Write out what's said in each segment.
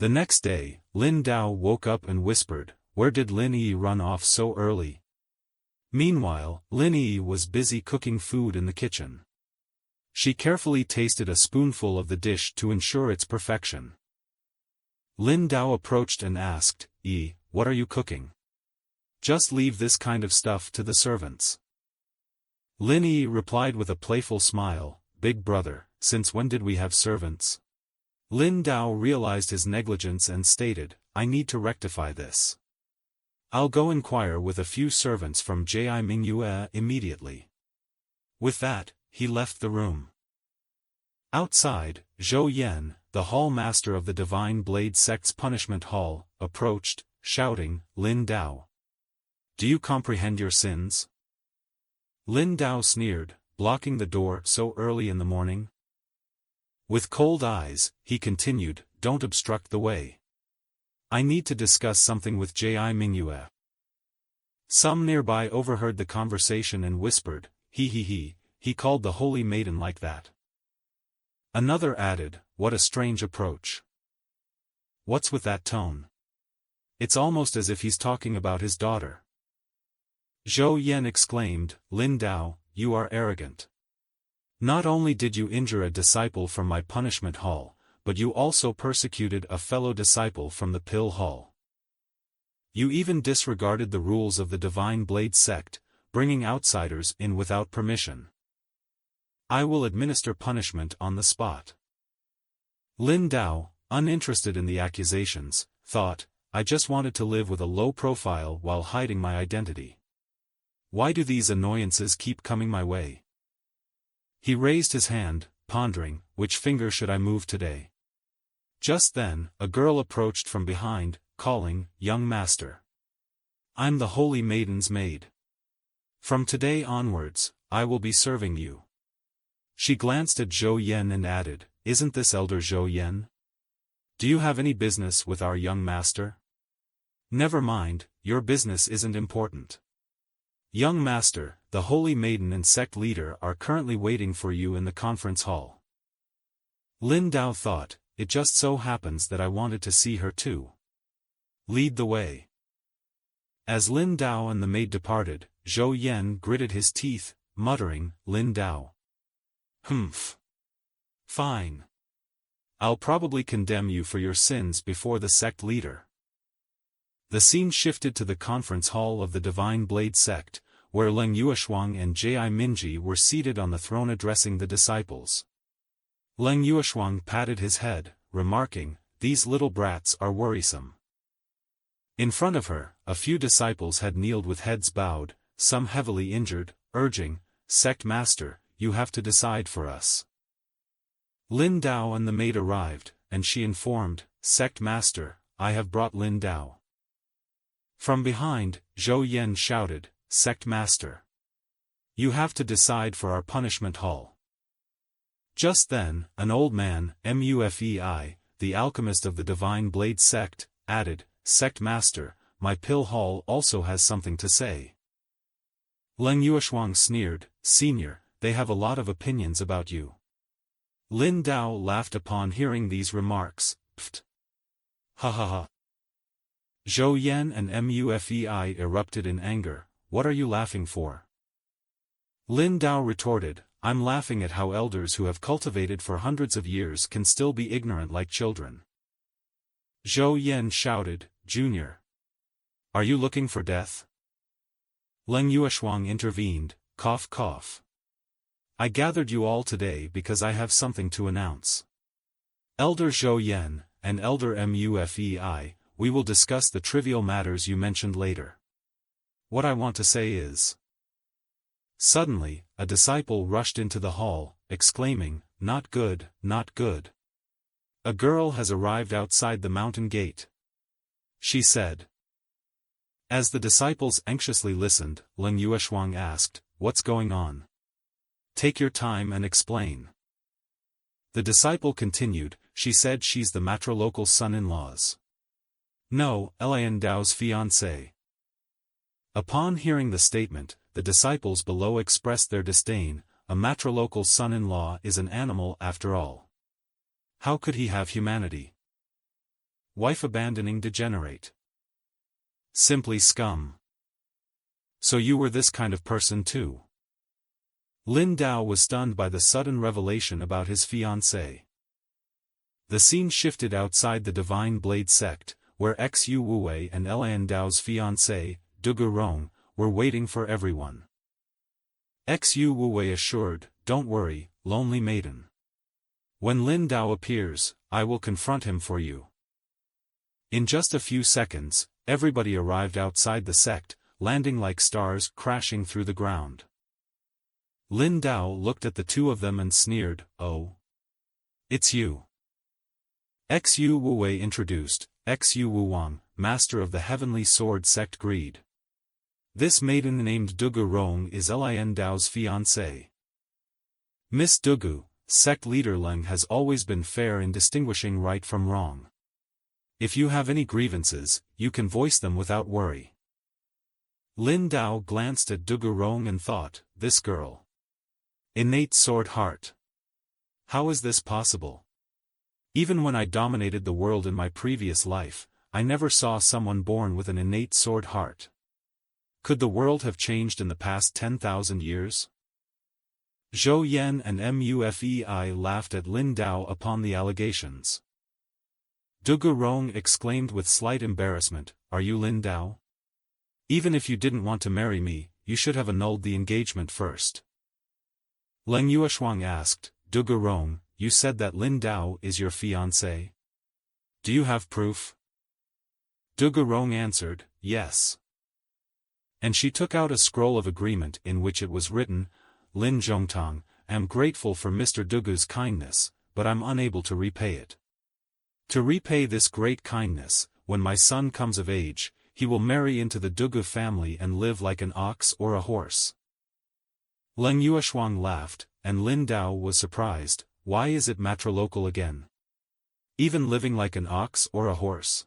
The next day, Lin Dao woke up and whispered, "Where did Lin Yi run off so early?" Meanwhile, Lin Yi was busy cooking food in the kitchen. She carefully tasted a spoonful of the dish to ensure its perfection. Lin Dao approached and asked, "Yi, what are you cooking? Just leave this kind of stuff to the servants." Lin Yi replied with a playful smile, "Big brother, since when did we have servants?" Lin Dao realized his negligence and stated, "I need to rectify this. I'll go inquire with a few servants from Manhua immediately." With that, he left the room. Outside, Zhou Yan, the hall master of the Divine Blade Sect's punishment hall, approached, shouting, "Lin Dao, do you comprehend your sins?" Lin Dao sneered, blocking the door so early in the morning. With cold eyes, he continued, "Don't obstruct the way. I need to discuss something with Manhua." Some nearby overheard the conversation and whispered, He called the holy maiden like that." Another added, "What a strange approach. What's with that tone? It's almost as if he's talking about his daughter." Zhou Yan exclaimed, "Lin Dao, you are arrogant. Not only did you injure a disciple from my punishment hall, but you also persecuted a fellow disciple from the Pill Hall. You even disregarded the rules of the Divine Blade Sect, bringing outsiders in without permission. I will administer punishment on the spot." Lin Dao, uninterested in the accusations, thought, "I just wanted to live with a low profile while hiding my identity. Why do these annoyances keep coming my way?" He raised his hand, pondering, which finger should I move today? Just then, a girl approached from behind, calling, "Young master. I'm the holy maiden's maid. From today onwards, I will be serving you." She glanced at Zhou Yan and added, "Isn't this Elder Zhou Yan? Do you have any business with our young master?" "Never mind, your business isn't important. Young master, the holy maiden and sect leader are currently waiting for you in the conference hall." Lin Dao thought, "It just so happens that I wanted to see her too. Lead the way." As Lin Dao and the maid departed, Zhou Yan gritted his teeth, muttering, "Lin Dao. Humph. Fine. I'll probably condemn you for your sins before the sect leader." The scene shifted to the conference hall of the Divine Blade Sect, where Leng Yueshuang and Ji Minji were seated on the throne addressing the disciples. Leng Yueshuang patted his head, remarking, "These little brats are worrisome." In front of her, a few disciples had kneeled with heads bowed, some heavily injured, urging, "Sect master, you have to decide for us." Lin Dao and the maid arrived, and she informed, "Sect master, I have brought Lin Dao." From behind, Zhou Yan shouted, "Sect master. You have to decide for our punishment hall." Just then, an old man, Mufei, the alchemist of the Divine Blade Sect, added, "Sect master, my pill hall also has something to say." Leng Yueshuang sneered, "Senior, they have a lot of opinions about you." Lin Dao laughed upon hearing these remarks, "Pfft. Ha ha ha." Zhou Yan and Mufei erupted in anger, "What are you laughing for?" Lin Dao retorted, "I'm laughing at how elders who have cultivated for hundreds of years can still be ignorant like children." Zhou Yan shouted, "Junior. Are you looking for death?" Leng Yueshuang intervened, cough cough. "I gathered you all today because I have something to announce. Elder Zhou Yan, and Elder Mufei, we will discuss the trivial matters you mentioned later. What I want to say is..." Suddenly, a disciple rushed into the hall, exclaiming, "Not good, not good. A girl has arrived outside the mountain gate," she said. As the disciples anxiously listened, Leng Yueshuang asked, "What's going on? Take your time and explain." The disciple continued, "She said she's the matrilocal son-in-law's. No, Lin Dao's fiancé." Upon hearing the statement, the disciples below expressed their disdain. A matrilocal son-in-law is an animal after all. How could he have humanity? wife-abandoning degenerate. Simply scum. So you were this kind of person too. Lin Dao was stunned by the sudden revelation about his fiancée. The scene shifted outside the Divine Blade Sect, where Xu Wuwei and Lin Dao's fiancée, Dugu Rong, were waiting for everyone. Xu Wuwei assured, "Don't worry, lonely maiden. When Lin Dao appears, I will confront him for you." In just a few seconds, everybody arrived outside the sect, landing like stars crashing through the ground. Lin Dao looked at the two of them and sneered, "Oh. It's you." Xu Wuwei introduced, Xu Wuwang, master of the Heavenly Sword Sect Greed. This maiden named Dugu Rong is Lin Dao's fiancée. Miss Dugu, sect leader Leng has always been fair in distinguishing right from wrong. If you have any grievances, you can voice them without worry. Lin Dao glanced at Dugu Rong and thought, this girl. Innate sword heart. How is this possible? Even when I dominated the world in my previous life, I never saw someone born with an innate sword heart. Could the world have changed in the past 10,000 years? Zhou Yan and Mufei laughed at Lin Dao upon the allegations. Dugu Rong exclaimed with slight embarrassment, "Are you Lin Dao? Even if you didn't want to marry me, you should have annulled the engagement first." Leng Yueshuang asked, "Dugu Rong, you said that Lin Dao is your fiancé? Do you have proof?" Dugu Rong answered, "Yes." And she took out a scroll of agreement in which it was written, "Lin Zhongtang, am grateful for Mr. Dugu's kindness, but I'm unable to repay it. To repay this great kindness, when my son comes of age, he will marry into the Dugu family and live like an ox or a horse." Leng Yueshuang laughed, and Lin Dao was surprised. Why is it matrilocal again? Even living like an ox or a horse?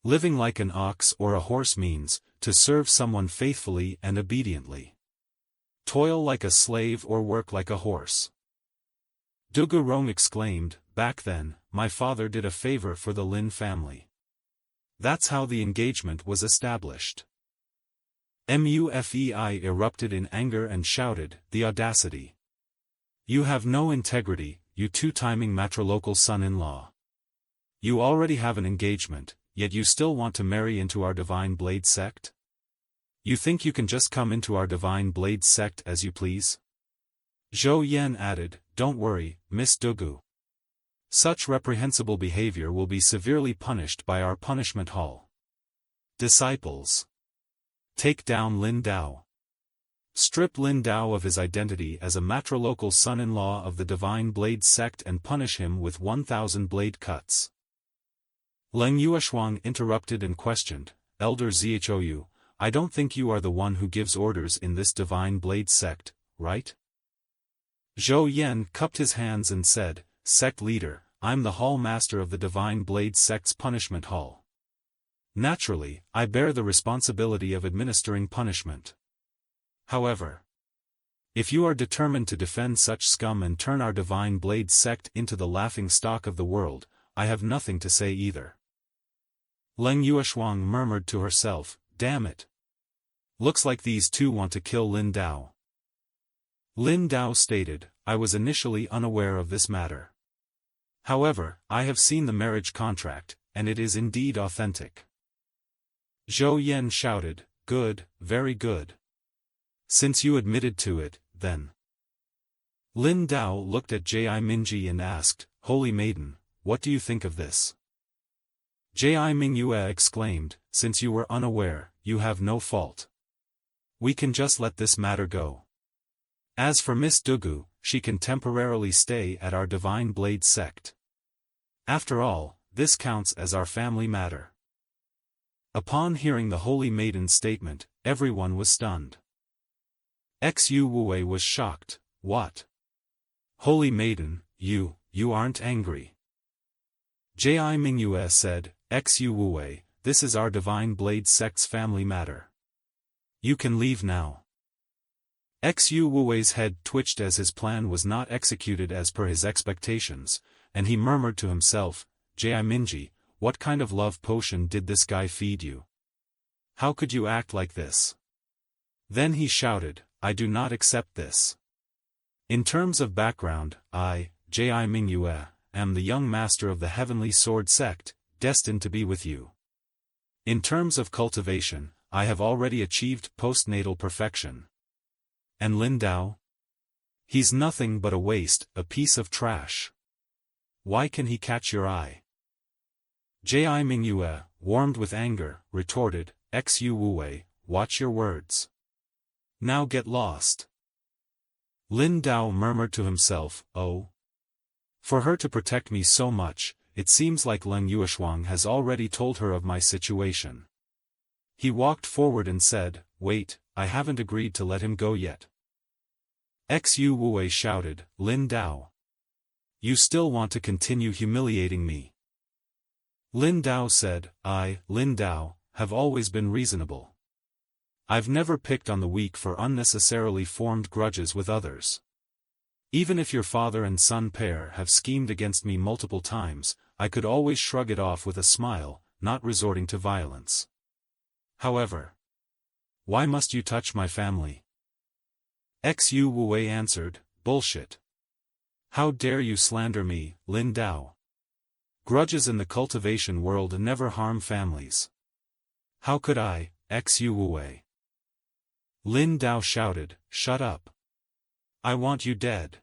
Living like an ox or a horse means, to serve someone faithfully and obediently. Toil like a slave or work like a horse. Dugu Rong exclaimed, "Back then, my father did a favor for the Lin family. That's how the engagement was established." Mufei erupted in anger and shouted, "The audacity! You have no integrity, you two-timing matrilocal son-in-law. You already have an engagement, yet you still want to marry into our Divine Blade Sect? You think you can just come into our Divine Blade Sect as you please?" Zhou Yan added, "Don't worry, Miss Dugu. Such reprehensible behavior will be severely punished by our punishment hall. Disciples, take down Lin Dao. Strip Lin Dao of his identity as a matrilocal son-in-law of the Divine Blade Sect and punish him with 1,000 blade cuts." Leng Yueshuang interrupted and questioned, "Elder Zhou, I don't think you are the one who gives orders in this Divine Blade Sect, right?" Zhou Yan cupped his hands and said, "Sect leader, I'm the hall master of the Divine Blade Sect's punishment hall. Naturally, I bear the responsibility of administering punishment. However, if you are determined to defend such scum and turn our Divine Blade Sect into the laughing stock of the world, I have nothing to say either." Leng Yueshuang murmured to herself, "Damn it. Looks like these two want to kill Lin Dao." Lin Dao stated, "I was initially unaware of this matter. However, I have seen the marriage contract, and it is indeed authentic." Zhou Yan shouted, "Good, very good. Since you admitted to it, then." Lin Dao looked at Ji Mingyi and asked, "Holy Maiden, what do you think of this?" Ji Mingyue exclaimed, "Since you were unaware, you have no fault. We can just let this matter go. As for Miss Dugu, she can temporarily stay at our Divine Blade Sect. After all, this counts as our family matter." Upon hearing the Holy Maiden's statement, everyone was stunned. Xu Wuwei was shocked. "What? Holy Maiden, you aren't angry?" Ji Mingyue said, "Xu Wuwei, this is our Divine Blade Sect's family matter. You can leave now." Xu Wuwei's head twitched as his plan was not executed as per his expectations, and he murmured to himself, "Ji Mingyi, what kind of love potion did this guy feed you? How could you act like this? Then he shouted, I do not accept this. In terms of background, I, Ji Mingyue, am the young master of the Heavenly Sword Sect, destined to be with you. In terms of cultivation, I have already achieved postnatal perfection. And Lin Dao? He's nothing but a waste, a piece of trash. Why can he catch your eye? Ji Mingyue, warmed with anger, retorted, Xu Wuwei, watch your words. Now get lost. Lin Dao murmured to himself, oh. For her to protect me so much, it seems like Leng Yueshuang has already told her of my situation. He walked forward and said, wait, I haven't agreed to let him go yet. Xu Wuwei shouted, Lin Dao. You still want to continue humiliating me? Lin Dao said, I, Lin Dao, have always been reasonable. I've never picked on the weak for unnecessarily formed grudges with others. Even if your father and son pair have schemed against me multiple times, I could always shrug it off with a smile, not resorting to violence. However, why must you touch my family? Xu Wuwei answered, bullshit. How dare you slander me, Lin Dao? Grudges in the cultivation world never harm families. How could I, Xu Wuwei? Lin Dao shouted, shut up. I want you dead.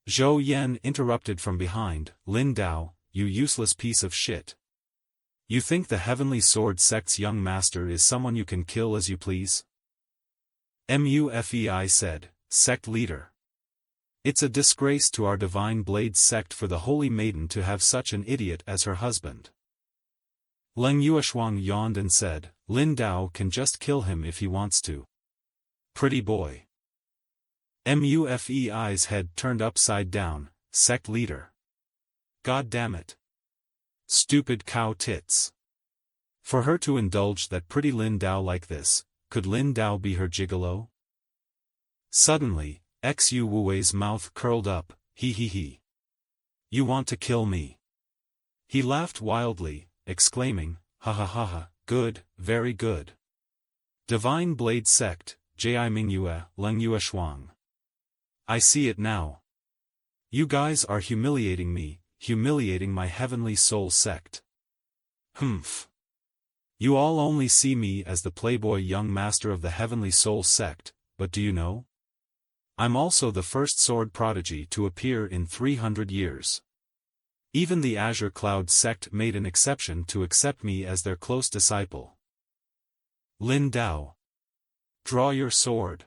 Zhou Yan interrupted from behind, Lin Dao, you useless piece of shit. You think the Heavenly Sword Sect's young master is someone you can kill as you please? Mufei said, sect leader. It's a disgrace to our Divine Blade Sect for the Holy Maiden to have such an idiot as her husband. Leng Yueshuang yawned and said, Lin Dao can just kill him if he wants to. Pretty boy. Mufei's head turned upside down, sect leader. God damn it. Stupid cow tits. For her to indulge that pretty Lin Dao like this, could Lin Dao be her gigolo? Suddenly, Xu Wuwei's mouth curled up, he. You want to kill me? He laughed wildly, exclaiming, ha ha ha ha, good, very good. Divine Blade Sect, Ji Mingyue, Leng Yueshuang. I see it now. You guys are humiliating me, humiliating my Heavenly Soul Sect. Humph. You all only see me as the playboy young master of the Heavenly Soul Sect, but do you know? I'm also the first sword prodigy to appear in 300 years. Even the Azure Cloud Sect made an exception to accept me as their close disciple. Lin Dao. Draw your sword.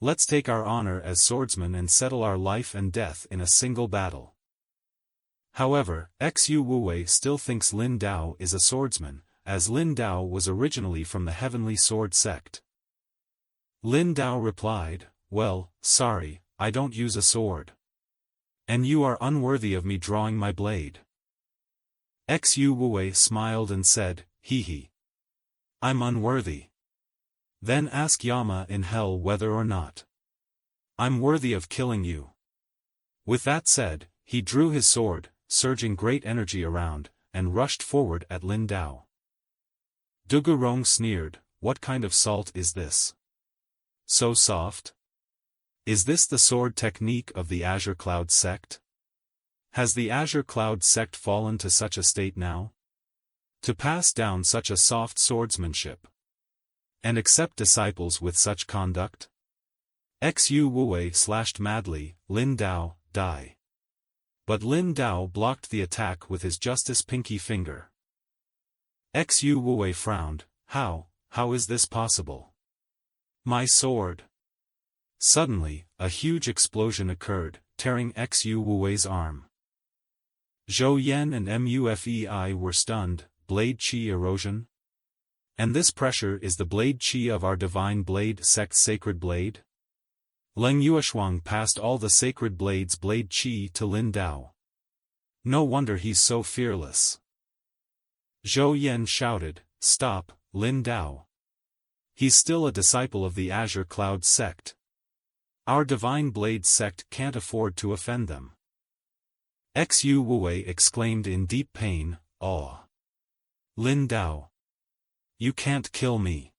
Let's take our honor as swordsmen and settle our life and death in a single battle. However, Xu Wuwei still thinks Lin Dao is a swordsman, as Lin Dao was originally from the Heavenly Sword Sect. Lin Dao replied, well, sorry, I don't use a sword. And you are unworthy of me drawing my blade. Xu Wuwei smiled and said, he. I'm unworthy. Then ask Yama in hell whether or not I'm worthy of killing you. With that said, he drew his sword, surging great energy around, and rushed forward at Lin Dao. Dugurong sneered, what kind of salt is this? So soft? Is this the sword technique of the Azure Cloud Sect? Has the Azure Cloud Sect fallen to such a state now? To pass down such a soft swordsmanship? And accept disciples with such conduct? Xu Wuwei slashed madly, Lin Dao, die. But Lin Dao blocked the attack with his justice pinky finger. Xu Wuwei frowned, how is this possible? My sword. Suddenly, a huge explosion occurred, tearing Xu Wuwei's arm. Zhou Yan and Mufei were stunned, blade chi erosion? And this pressure is the blade chi of our Divine Blade Sect sacred blade? Leng Yueshuang passed all the sacred blade's blade chi to Lin Dao. No wonder he's so fearless. Zhou Yan shouted, stop, Lin Dao. He's still a disciple of the Azure Cloud Sect. Our Divine Blade Sect can't afford to offend them. Xu Wuwei exclaimed in deep pain, awe. Lin Dao. You can't kill me.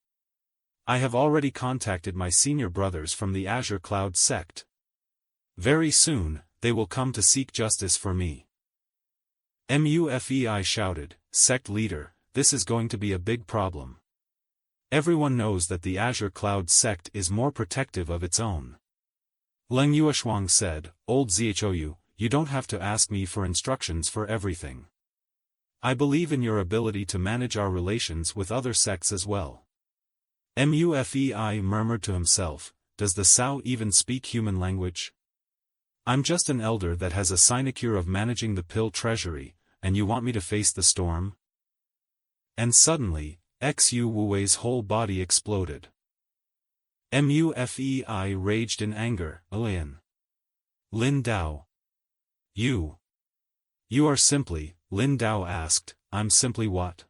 I have already contacted my senior brothers from the Azure Cloud Sect. Very soon, they will come to seek justice for me. Mufei shouted, Sect leader, this is going to be a big problem. Everyone knows that the Azure Cloud Sect is more protective of its own. Leng Yueshuang said, Old Zhou, you don't have to ask me for instructions for everything. I believe in your ability to manage our relations with other sects as well. Mufei murmured to himself, does the Sao even speak human language? I'm just an elder that has a sinecure of managing the pill treasury, and you want me to face the storm? And suddenly, Xu Wuwei's whole body exploded. Mufei raged in anger, Lin Dao. You are simply, Lin Dao asked, I'm simply what?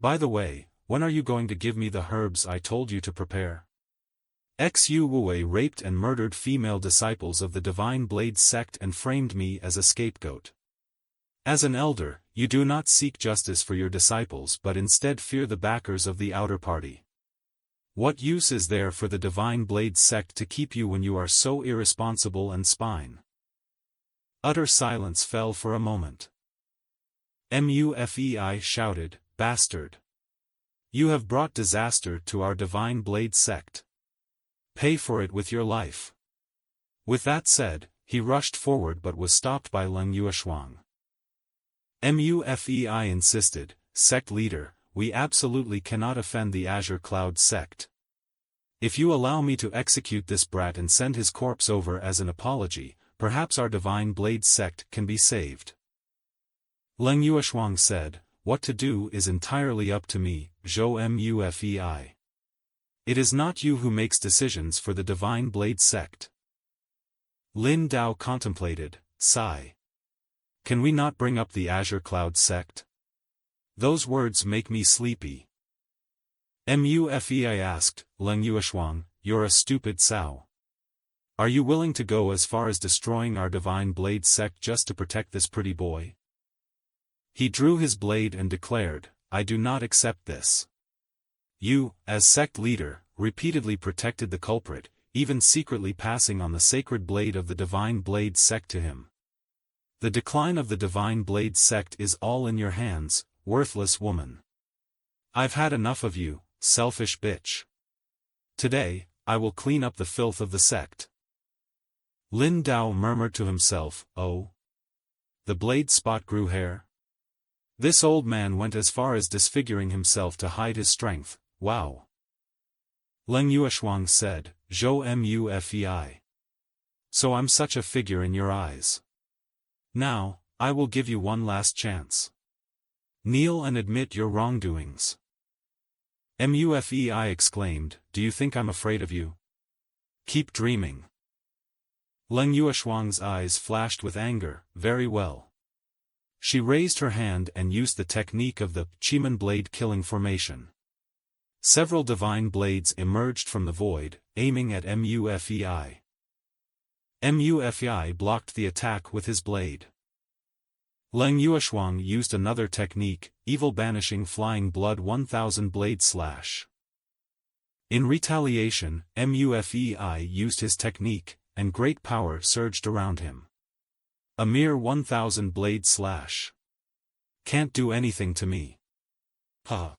By the way, when are you going to give me the herbs I told you to prepare? Xu Wuwei raped and murdered female disciples of the Divine Blade Sect and framed me as a scapegoat. As an elder, you do not seek justice for your disciples but instead fear the backers of the outer party. What use is there for the Divine Blade Sect to keep you when you are so irresponsible and spine? Utter silence fell for a moment. Mufei shouted, Bastard! You have brought disaster to our Divine Blade Sect. Pay for it with your life. With that said, he rushed forward but was stopped by Leng Yueshuang. Mufei insisted, Sect leader, we absolutely cannot offend the Azure Cloud Sect. If you allow me to execute this brat and send his corpse over as an apology, perhaps our Divine Blade Sect can be saved. Leng Yueshuang said, What to do is entirely up to me, Zhou Mufei. It is not you who makes decisions for the Divine Blade Sect. Lin Dao contemplated, sigh. Can we not bring up the Azure Cloud Sect? Those words make me sleepy. Mufei asked, Leng Yueshuang, you're a stupid sow. Are you willing to go as far as destroying our Divine Blade Sect just to protect this pretty boy? He drew his blade and declared, I do not accept this. You, as sect leader, repeatedly protected the culprit, even secretly passing on the sacred blade of the Divine Blade Sect to him. The decline of the Divine Blade Sect is all in your hands, worthless woman. I've had enough of you, selfish bitch. Today, I will clean up the filth of the sect. Lin Dao murmured to himself, Oh. The blade spot grew hair? This old man went as far as disfiguring himself to hide his strength, wow. Leng Yueshuang said, Zhou Mufei. So I'm such a figure in your eyes. Now, I will give you one last chance. Kneel and admit your wrongdoings. Mufei exclaimed, Do you think I'm afraid of you? Keep dreaming. Leng Yueshuang's eyes flashed with anger, very well. She raised her hand and used the technique of the Chiman blade killing formation. Several divine blades emerged from the void, aiming at Mufei. Mufei blocked the attack with his blade. Leng Yueshuang used another technique, evil banishing flying blood 1000 blade slash. In retaliation, Mufei used his technique, and great power surged around him. A mere 1000 blade slash. Can't do anything to me. Ha.